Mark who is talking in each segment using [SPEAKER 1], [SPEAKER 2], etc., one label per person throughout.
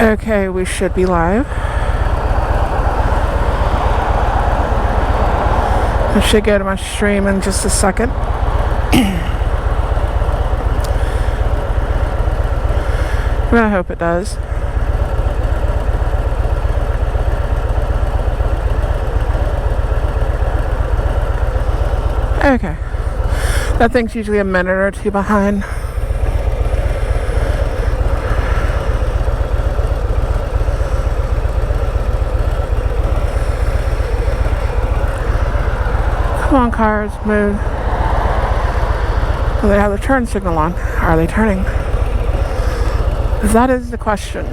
[SPEAKER 1] Okay, we should be live. I should go to my stream in just a second. But I hope it does. Okay. That thing's usually a minute or two behind. Come on, cars, move. Do they have the turn signal on? Are they turning? That is the question.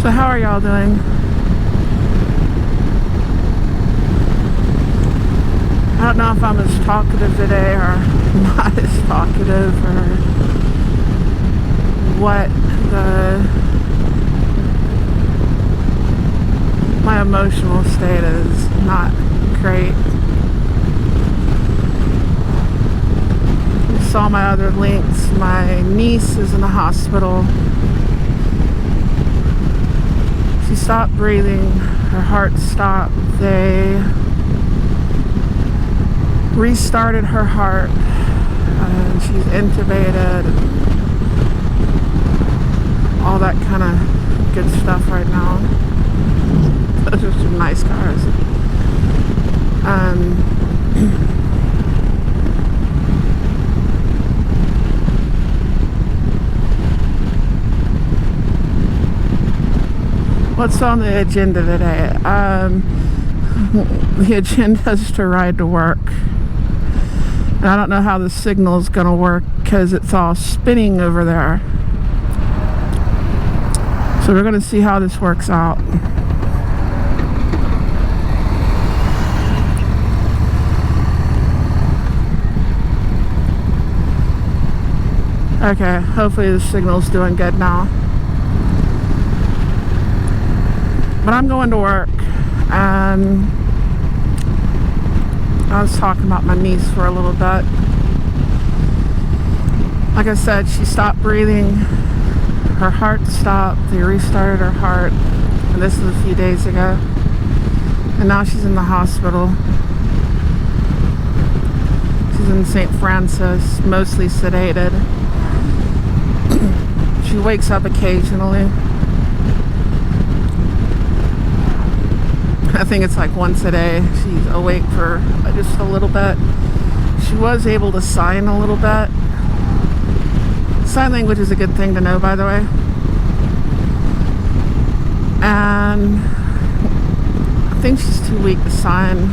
[SPEAKER 1] So how are y'all doing? I don't know if I'm as talkative today or not as talkative, or what my emotional state is not great. You saw my other links. My niece is in the hospital. She stopped breathing. Her heart stopped. They restarted her heart, and she's intubated, all that kind of good stuff right now. Those are some nice cars. What's on the agenda today? The agenda is to ride to work. And I don't know how the signal is going to work because it's all spinning over there. So we're going to see how this works out. Okay, hopefully the signal's doing good now. But I'm going to work, and I was talking about my niece for a little bit. Like I said, she stopped breathing. Her heart stopped. They restarted her heart. And this was a few days ago. And now she's in the hospital. She's in St. Francis, mostly sedated. She wakes up occasionally. I think it's like once a day. She's awake for just a little bit. She was able to sign a little bit. Sign language is a good thing to know, by the way. And I think she's too weak to sign.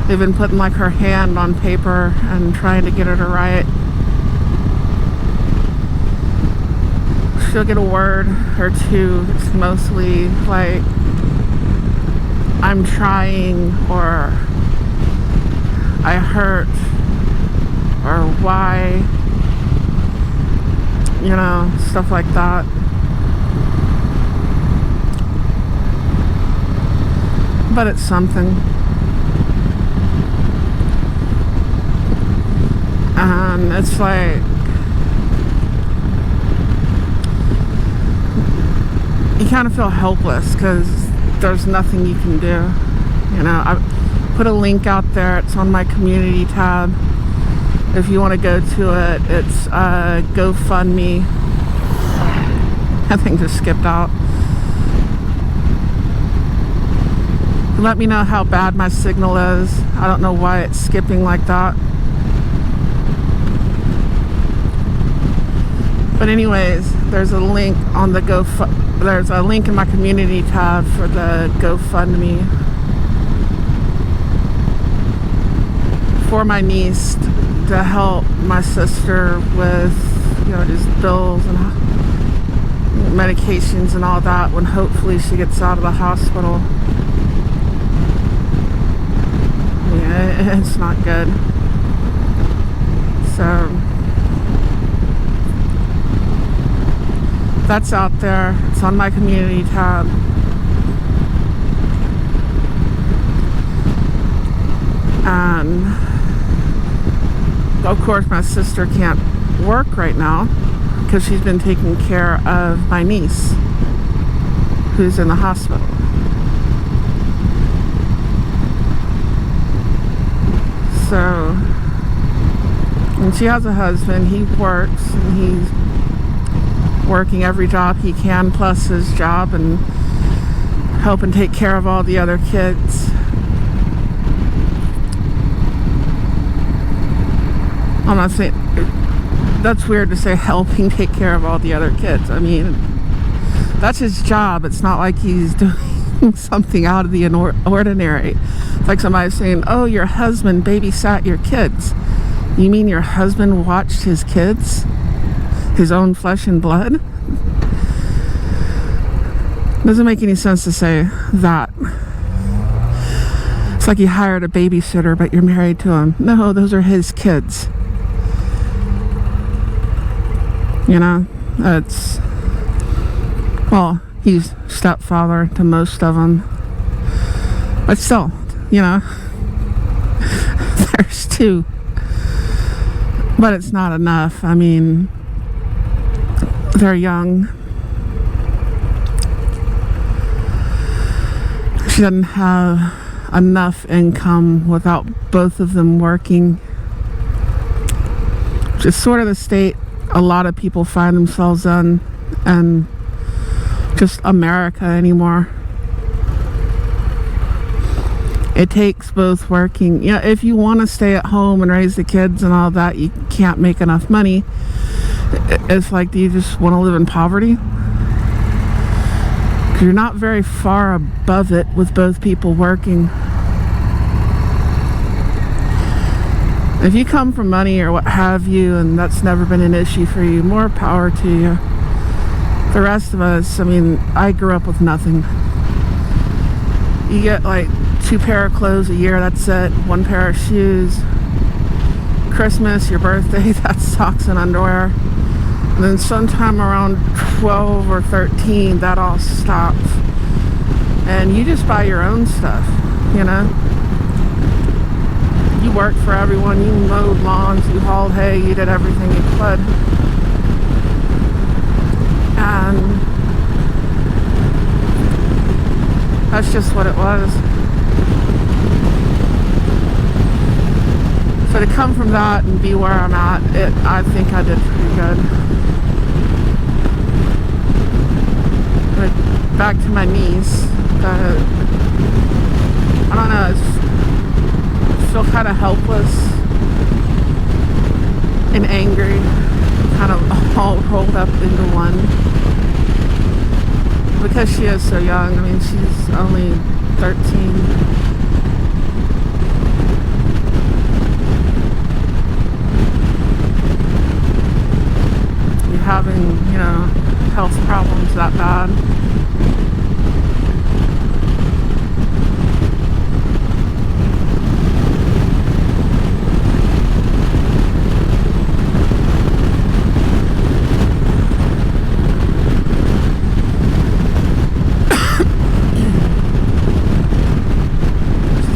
[SPEAKER 1] They've been putting like her hand on paper and trying to get her to write. She'll get a word or two. It's mostly like, I'm trying, or I hurt, or why, you know, stuff like that. But it's something. And it's like, you kind of feel helpless because there's nothing you can do. You know, I put a link out there. It's on my community tab. If you want to go to it, it's GoFundMe. That thing just skipped out. Let me know how bad my signal is. I don't know why it's skipping like that. But anyways, there's a link on the there's a link in my community tab for the GoFundMe for my niece to help my sister with, you know, just bills and medications and all that when hopefully she gets out of the hospital. it's not good. So that's out there. It's on my community tab. And of course my sister can't work right now because she's been taking care of my niece who's in the hospital. So, and she has a husband. He works and he's working every job he can plus his job and helping take care of all the other kids. I'm not saying, that's weird to say helping take care of all the other kids. I mean, that's his job. It's not like he's doing something out of the ordinary. It's like somebody saying, oh, your husband babysat your kids. You mean your husband watched his kids? His own flesh and blood? Doesn't make any sense to say that. It's like you hired a babysitter, but you're married to him. No, those are his kids. You know, it's, well, he's stepfather to most of them. But still, you know, there's two. But it's not enough. I mean, they're young. She doesn't have enough income without both of them working. Which is sort of the state a lot of people find themselves in, and just America anymore. It takes both working. Yeah, if you want to stay at home and raise the kids and all that, you can't make enough money. It's like, do you just want to live in poverty? You're not very far above it with both people working. If you come from money or what have you, and that's never been an issue for you, more power to you. The rest of us, I mean, I grew up with nothing. You get like 2 pair of clothes a year, that's it. 1 pair of shoes. Christmas, your birthday, that's socks and underwear. And then sometime around 12 or 13, that all stops. And you just buy your own stuff, you know? You worked for everyone, you mowed lawns, you hauled hay, you did everything you could. And that's just what it was. So to come from that and be where I'm at, I think I did pretty good. But back to my niece, I don't know, I feel kind of helpless and angry, kind of all rolled up into one. Because she is so young. I mean, she's only 13. You're having, you know, health problems that bad.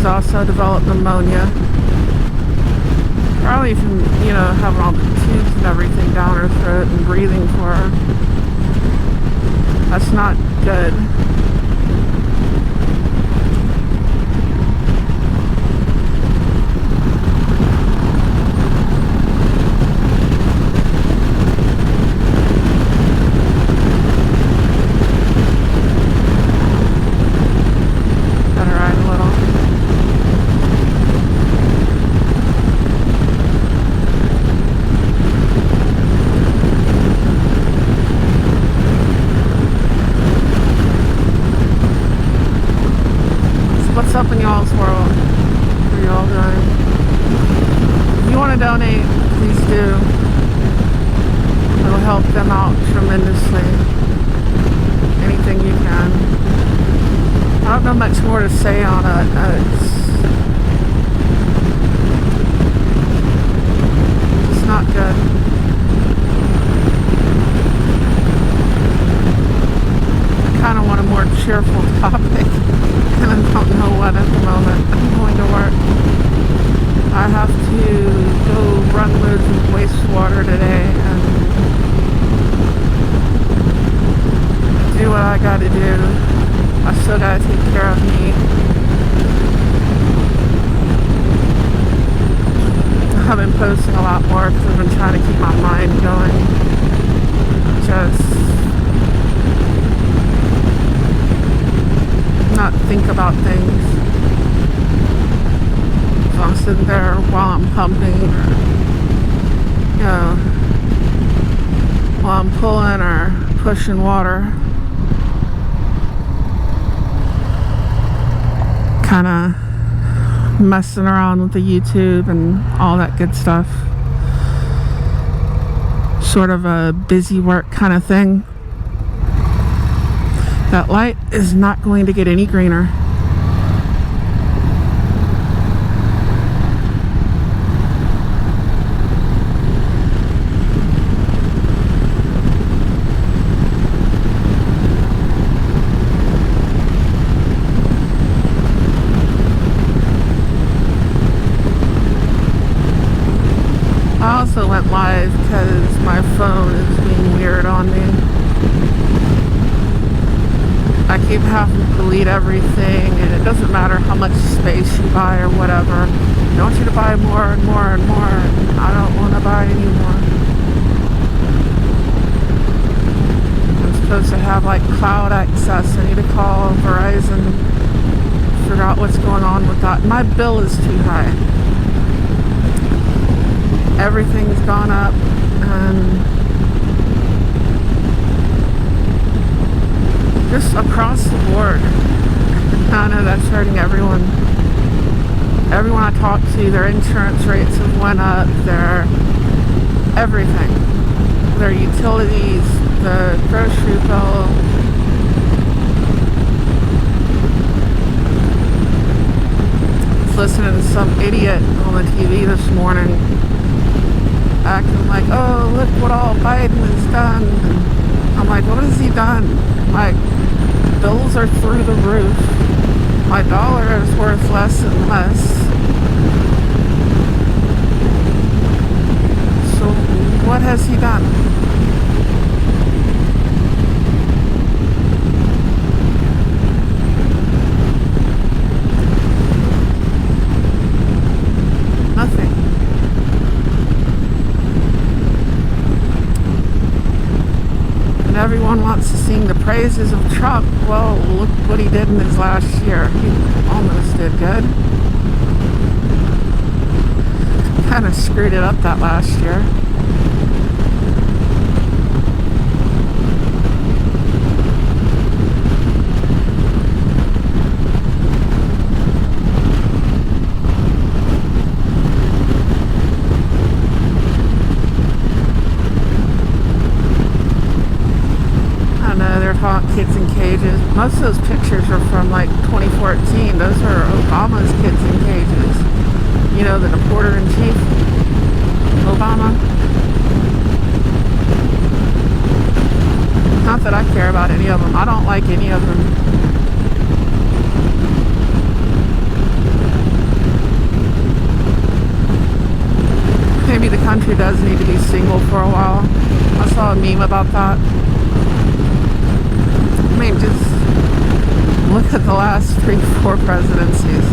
[SPEAKER 1] Also developed pneumonia. Probably from, you know, having all the tubes and everything down her throat and breathing for her. That's not good. What's up in y'all's world? What are y'all doing? If you want to donate, please do. It'll help them out tremendously. Anything you can. I don't know much more to say on it. cheerful topic, and I don't know what at the moment. I'm going to work. I have to go run loads of wastewater today and do what I gotta do. I still gotta take care of me. I've been posting a lot more because I've been trying to keep my mind going. Just not think about things. So I'm sitting there while I'm pumping, or, you know, while I'm pulling or pushing water. Kind of messing around with the YouTube and all that good stuff. Sort of a busy work kind of thing. That light is not going to get any greener. I also went live because my phone is being weird on me. I keep having to delete everything, and it doesn't matter how much space you buy or whatever. They want you to buy more and more and more, and I don't want to buy anymore. I'm supposed to have like cloud access. I need to call Verizon, figure out what's going on with that. My bill is too high. Everything's gone up, and just across the board. I know that's hurting everyone. Everyone I talk to, their insurance rates have went up, their everything. Their utilities, the grocery bill. I was listening to some idiot on the TV this morning acting like, oh, look what all Biden has done. And I'm like, what has he done? My bills are through the roof. My dollar is worth less and less. So what has he done? Nothing. Everyone wants to sing the praises of Trump. Well, look what he did in his last year. He almost did good. Kind of screwed it up that last year. Kids in cages. Most of those pictures are from like 2014. Those are Obama's kids in cages. You know, the reporter-in-chief, Obama. Not that I care about any of them. I don't like any of them. Maybe the country does need to be single for a while. I saw a meme about that. I mean, just look at the last 3-4 presidencies.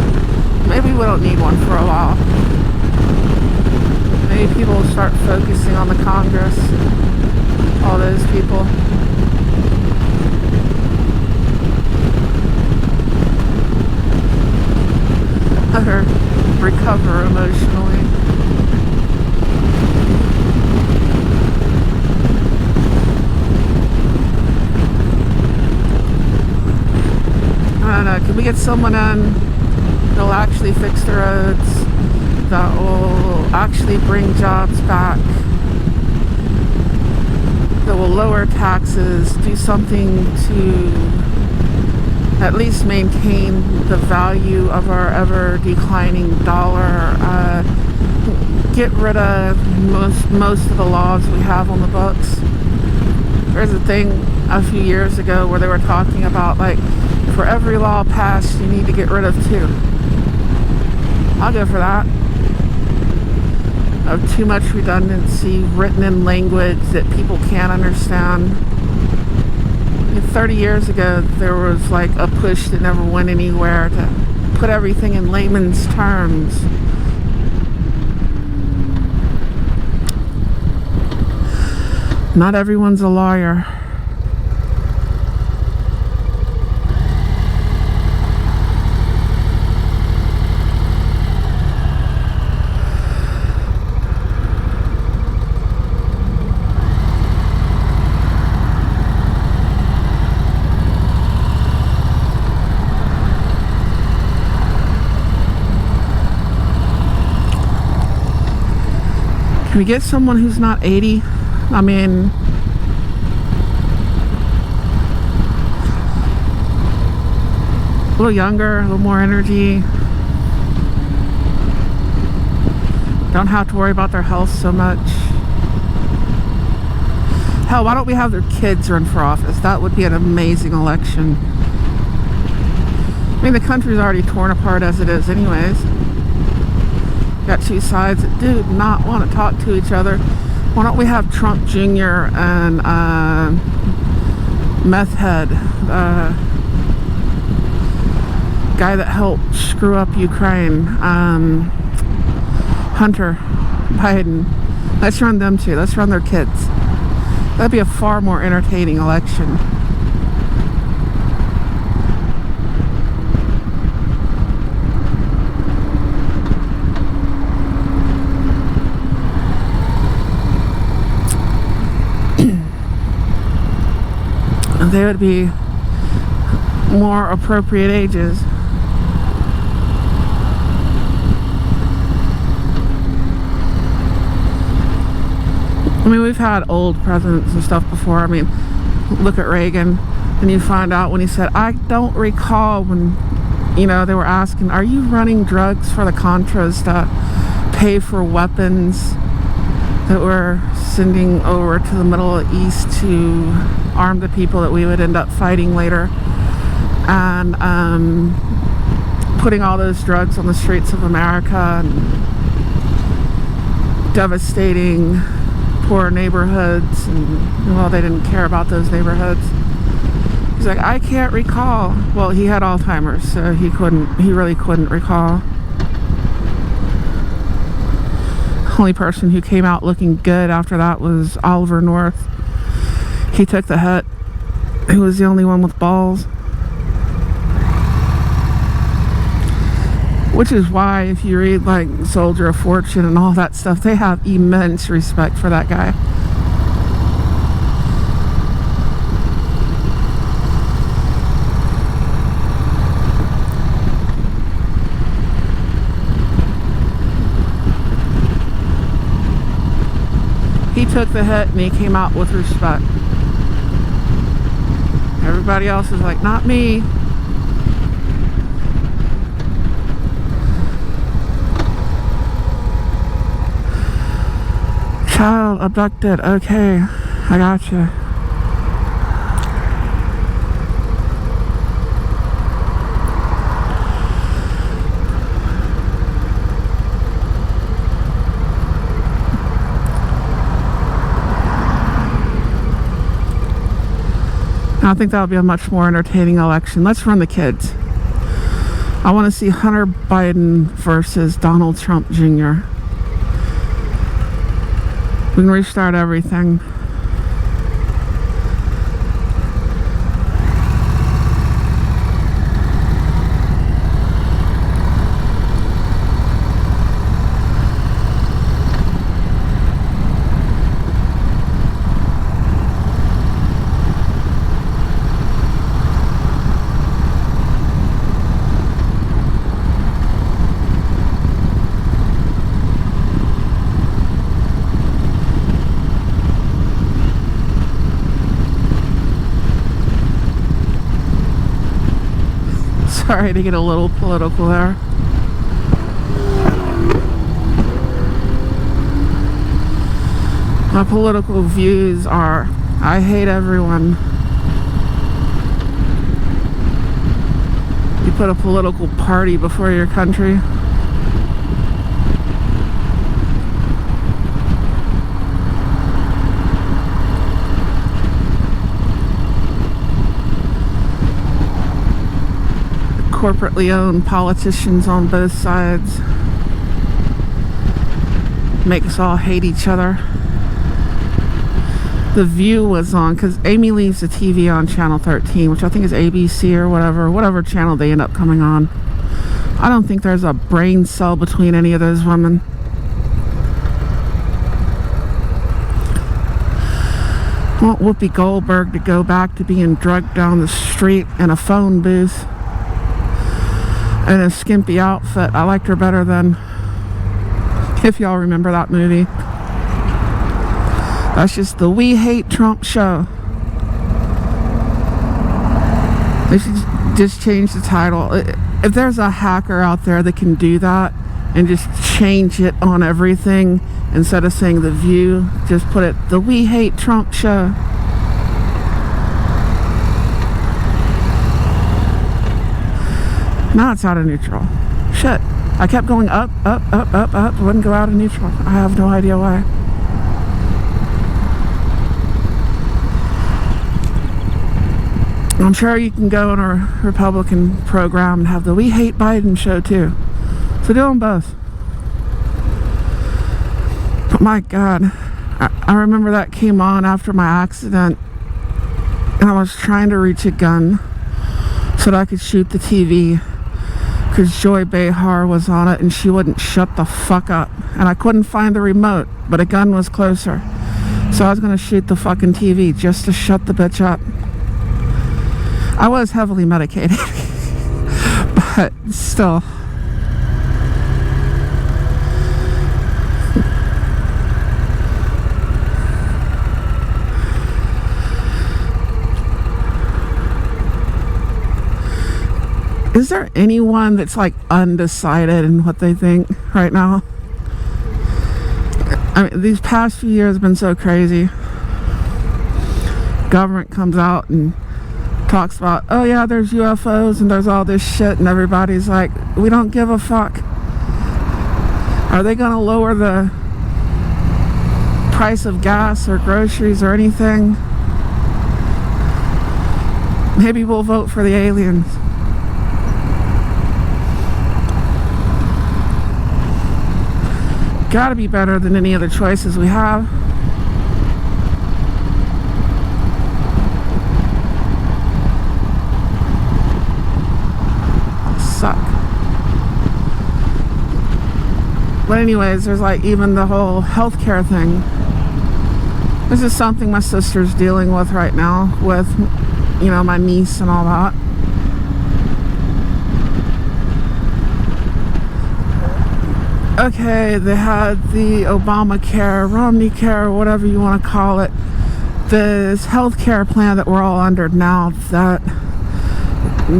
[SPEAKER 1] Maybe we don't need one for a while. Maybe people will start focusing on the Congress, all those people. Let her recover emotionally. Can we get someone in that'll actually fix the roads, that will actually bring jobs back, that will lower taxes, do something to at least maintain the value of our ever declining dollar, get rid of most of the laws we have on the books. There's a thing a few years ago where they were talking about, like, for every law passed, you need to get rid of 2. I'll go for that. Of too much redundancy written in language that people can't understand. 30 years ago, there was like a push that never went anywhere to put everything in layman's terms. Not everyone's a lawyer. Can we get someone who's not 80? I mean, a little younger, a little more energy. Don't have to worry about their health so much. Hell, why don't we have their kids run for office? That would be an amazing election. I mean, the country's already torn apart as it is anyways. Got 2 sides that do not want to talk to each other. Why don't we have Trump Jr. and meth head, guy that helped screw up Ukraine, Hunter Biden. Let's run them 2. Let's run their kids. That'd be a far more entertaining election. They would be more appropriate ages. I mean, we've had old presidents and stuff before. I mean, look at Reagan, and you find out when he said, I don't recall when, you know, they were asking, are you running drugs for the Contras to pay for weapons that we're sending over to the Middle East to arm the people that we would end up fighting later, and putting all those drugs on the streets of America and devastating poor neighborhoods, and well, they didn't care about those neighborhoods. He's like, I can't recall. Well, he had Alzheimer's, so he really couldn't recall. Only person who came out looking good after that was Oliver North. He took the hit. He was the only one with balls. Which is why, if you read like Soldier of Fortune and all that stuff, they have immense respect for that guy. He took the hit and he came out with respect. Everybody else is like, not me. Child abducted. Okay, I gotcha. I think that'll be a much more entertaining election. Let's run the kids. I want to see Hunter Biden versus Donald Trump Jr. We can restart everything. Sorry to get a little political there. My political views are, I hate everyone. You put a political party before your country. Corporately owned politicians on both sides make us all hate each other. The View was on because Amy leaves the TV on channel 13, which I think is ABC or whatever channel they end up coming on. I don't think there's a brain cell between any of those women. I want Whoopi Goldberg to go back to being drugged down the street in a phone booth in a skimpy outfit. I liked her better than, if y'all remember that movie. That's just the We Hate Trump show. They should just change the title. If there's a hacker out there that can do that and just change it on everything, instead of saying The View, just put it the We Hate Trump show. Now it's out of neutral. Shit. I kept going up. It wouldn't go out of neutral. I have no idea why. I'm sure you can go on a Republican program and have the We Hate Biden show too. So do them both. But my God, I remember that came on after my accident, and I was trying to reach a gun so that I could shoot the TV, because Joy Behar was on it and she wouldn't shut the fuck up. And I couldn't find the remote, but a gun was closer. So I was gonna shoot the fucking TV just to shut the bitch up. I was heavily medicated, but still. Is there anyone that's like undecided in what they think right now? I mean, these past few years have been so crazy. Government comes out and talks about, oh yeah, there's UFOs and there's all this shit, and everybody's like, we don't give a fuck. Are they gonna lower the price of gas or groceries or anything? Maybe we'll vote for the aliens. Gotta be better than any other choices we have. Suck. But anyways, there's like even the whole healthcare thing. This is something my sister's dealing with right now with, you know, my niece and all that. Okay, they had the Obamacare, Romney Care, whatever you want to call it, this health care plan that we're all under now that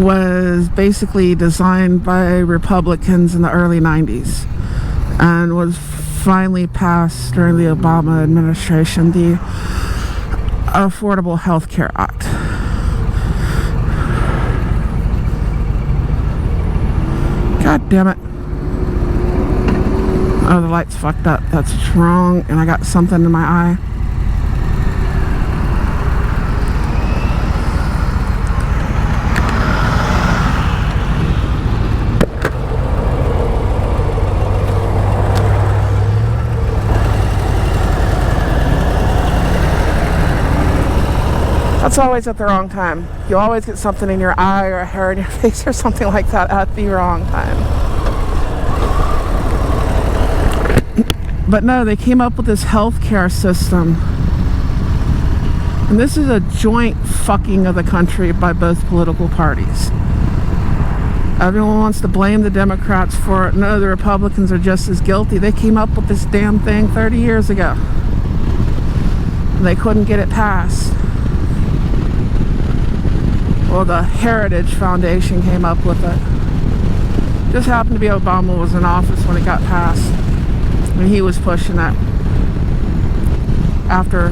[SPEAKER 1] was basically designed by Republicans in the early 90s and was finally passed during the Obama administration, the Affordable Health Care Act. God damn it. Oh, the light's fucked up. That's wrong. And I got something in my eye. That's always at the wrong time. You always get something in your eye or a hair in your face or something like that at the wrong time. But no, they came up with this healthcare system. And this is a joint fucking of the country by both political parties. Everyone wants to blame the Democrats for it. No, the Republicans are just as guilty. They came up with this damn thing 30 years ago. And they couldn't get it passed. Well, the Heritage Foundation came up with it. Just happened to be Obama was in office when it got passed. And he was pushing it after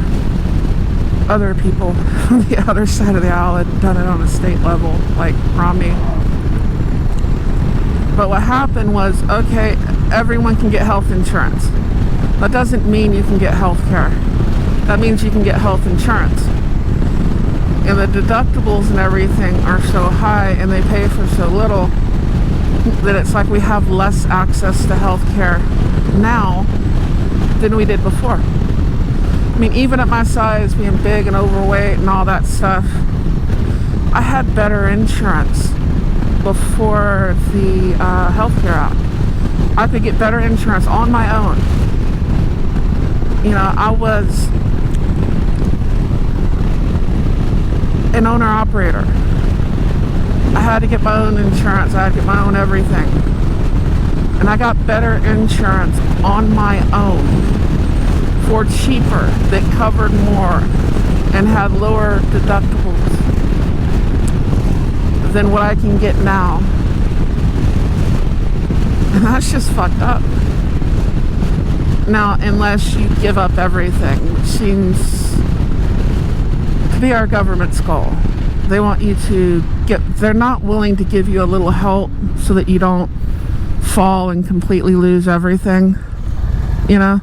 [SPEAKER 1] other people on the other side of the aisle had done it on a state level, like Romney. But what happened was, okay, everyone can get health insurance. That doesn't mean you can get health care. That means you can get health insurance. And the deductibles and everything are so high and they pay for so little that it's like we have less access to health care now than we did before. I mean, even at my size, being big and overweight and all that stuff, I had better insurance before the Healthcare Act. I could get better insurance on my own. You know, I was an owner-operator. I had to get my own insurance. I had to get my own everything. And I got better insurance on my own for cheaper, that covered more and had lower deductibles than what I can get now. And that's just fucked up. Now, unless you give up everything, which seems to be our government's goal. They want you to they're not willing to give you a little help so that you don't fall and completely lose everything, you know?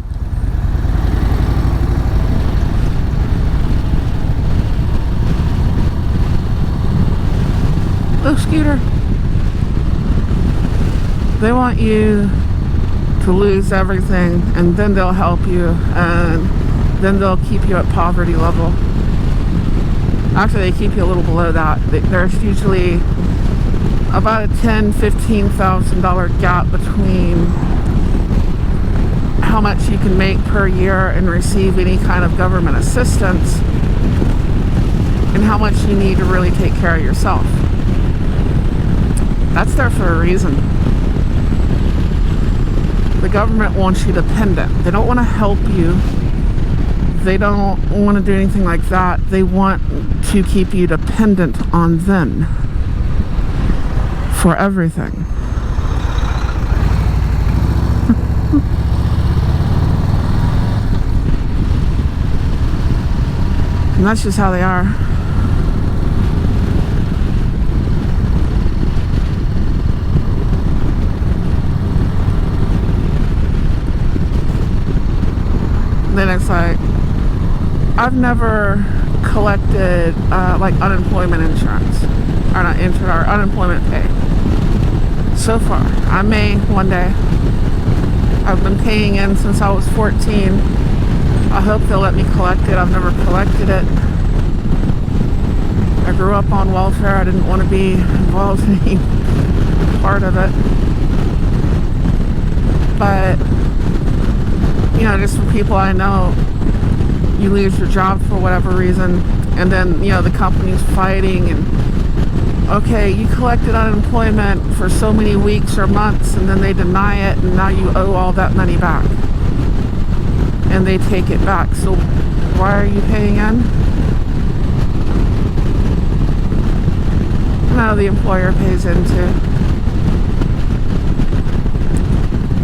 [SPEAKER 1] Oh, Scooter. They want you to lose everything, and then they'll help you, and then they'll keep you at poverty level. Actually, they keep you a little below that. There's usually about a $10,000, $15,000 gap between how much you can make per year and receive any kind of government assistance and how much you need to really take care of yourself. That's there for a reason. The government wants you dependent. They don't want to help you. They don't want to do anything like that. They want to keep you dependent on them for everything. And that's just how they are. Then it's like, I've never collected like unemployment insurance, or not insurance, or unemployment pay. So far, I may one day. I've been paying in since I was 14. I hope they'll let me collect it. I've never collected it. I grew up on welfare. I didn't want to be involved in any part of it. But you know, just from people I know, you lose your job for whatever reason, and then, you know, the company's fighting, and okay, you collected unemployment for so many weeks or months, and then they deny it, and now you owe all that money back, and they take it back. So why are you paying in? No, the employer pays into.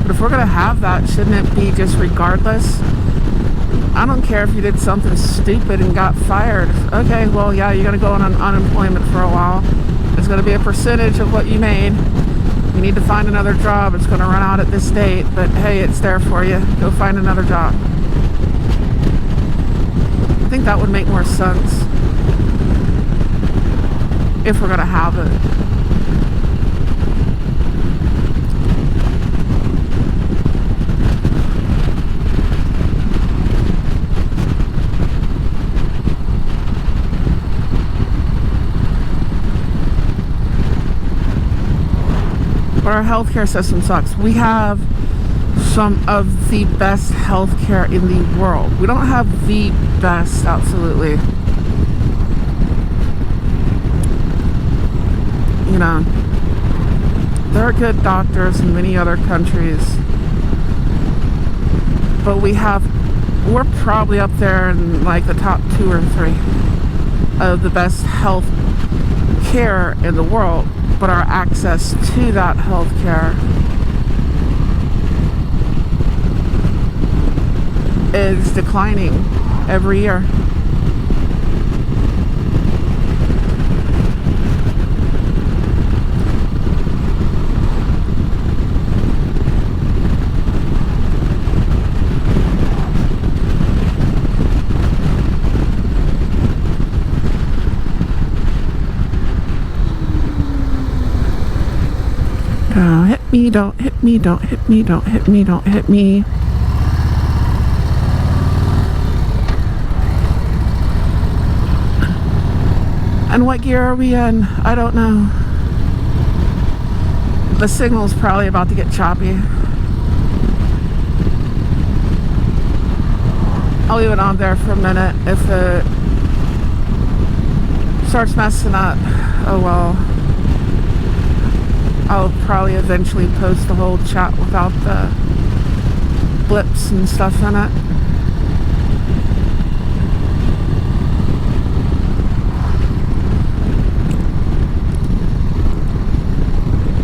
[SPEAKER 1] But if we're going to have that, shouldn't it be just regardless? I don't care if you did something stupid and got fired. Okay, well, yeah, you're going to go on unemployment for a while. It's going to be a percentage of what you made. You need to find another job. It's going to run out at this date, but hey, it's there for you. Go find another job. I think that would make more sense if we're going to have it. But our healthcare system sucks. We have some of the best healthcare in the world. We don't have the best, absolutely. You know, there are good doctors in many other countries, but we're probably up there in like the top 2 or 3 of the best health care in the world. But our access to that health care is declining every year. Don't hit me, don't hit me, don't hit me, don't hit me, don't hit me. And what gear are we in? I don't know. The signal's probably about to get choppy. I'll leave it on there for a minute. If it starts messing up, oh well. I'll probably eventually post the whole chat without the blips and stuff in it.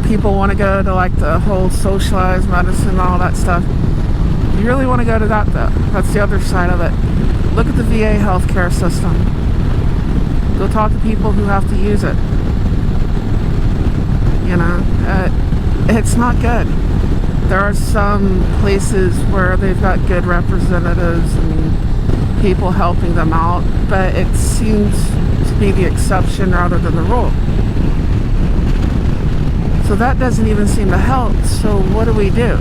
[SPEAKER 1] People want to go to like the whole socialized medicine and all that stuff. You really want to go to that though? That's the other side of it. Look at the VA healthcare system. Go talk to people who have to use it. You know, it's not good. There are some places where they've got good representatives and people helping them out, but it seems to be the exception rather than the rule. So that doesn't even seem to help. So what do we do?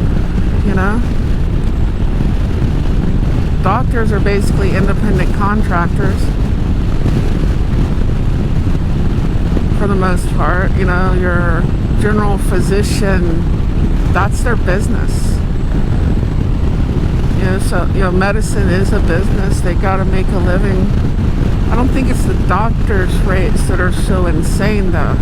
[SPEAKER 1] You know? Doctors are basically independent contractors for the most part. You know, your general physician, that's their business. You know, so, you know, medicine is a business. They got to make a living. I don't think it's the doctors' rates that are so insane though.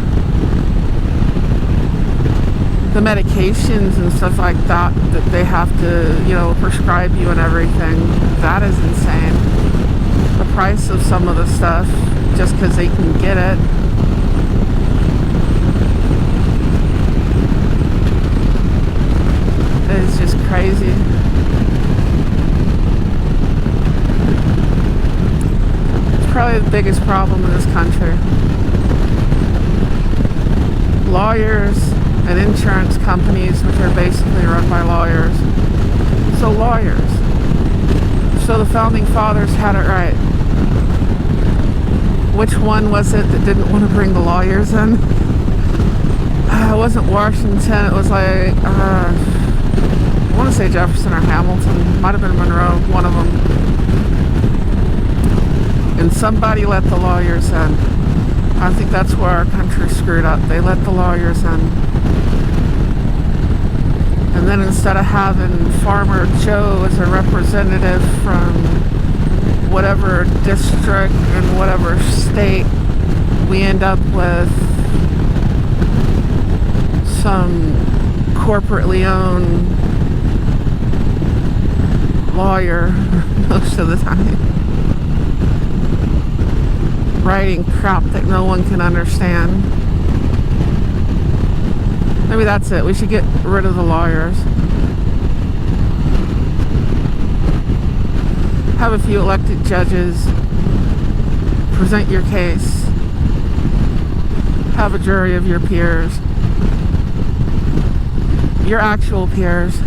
[SPEAKER 1] The medications and stuff like that they have to, you know, prescribe you and everything, that is insane. The price of some of the stuff, just because they can get it. It's just crazy. It's probably the biggest problem in this country. Lawyers and insurance companies, which are basically run by lawyers. So lawyers. So the founding fathers had it right. Which one was it that didn't want to bring the lawyers in? It wasn't Washington. It was like, I want to say Jefferson or Hamilton. Might have been Monroe, one of them. And somebody let the lawyers in. I think that's where our country screwed up. They let the lawyers in. And then instead of having Farmer Joe as a representative from whatever district and whatever state, we end up with some corporately owned lawyer most of the time, writing crap that no one can understand. Maybe that's it. We should get rid of the lawyers. Have a few elected judges. Present your case. Have a jury of your peers. Your actual peers.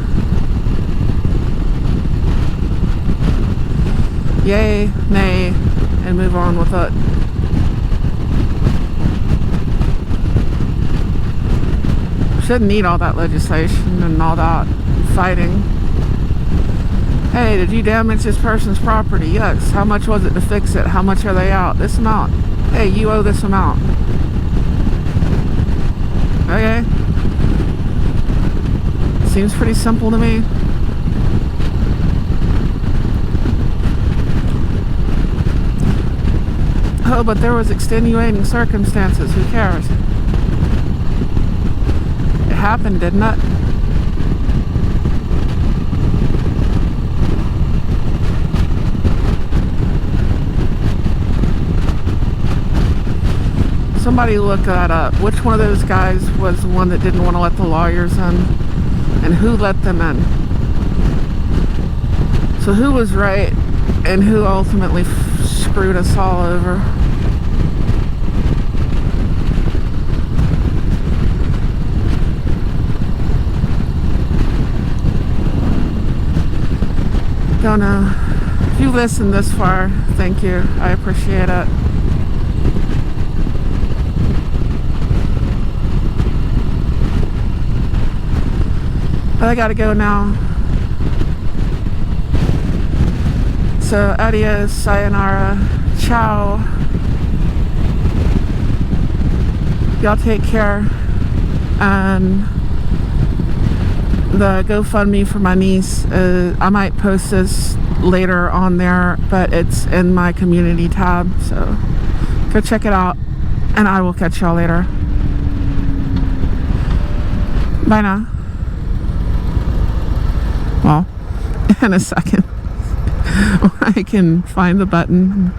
[SPEAKER 1] Yay, nay, and move on with it. Shouldn't need all that legislation and all that fighting. Hey, did you damage this person's property? Yes. How much was it to fix it? How much are they out? This amount. Hey, you owe this amount. Okay. Seems pretty simple to me. Oh, but there was extenuating circumstances. Who cares? It happened, didn't it? Somebody look that up. Which one of those guys was the one that didn't want to let the lawyers in? And who let them in? So who was right and who ultimately screwed us all over? Don't know. If you listened this far, thank you. I appreciate it. But I gotta go now. So adios, sayonara, ciao. Y'all take care. And the GoFundMe for my niece, I might post this later on there, but it's in my community tab, so go check it out, and I will catch y'all later. Bye now. Well, in a second. I can find the button.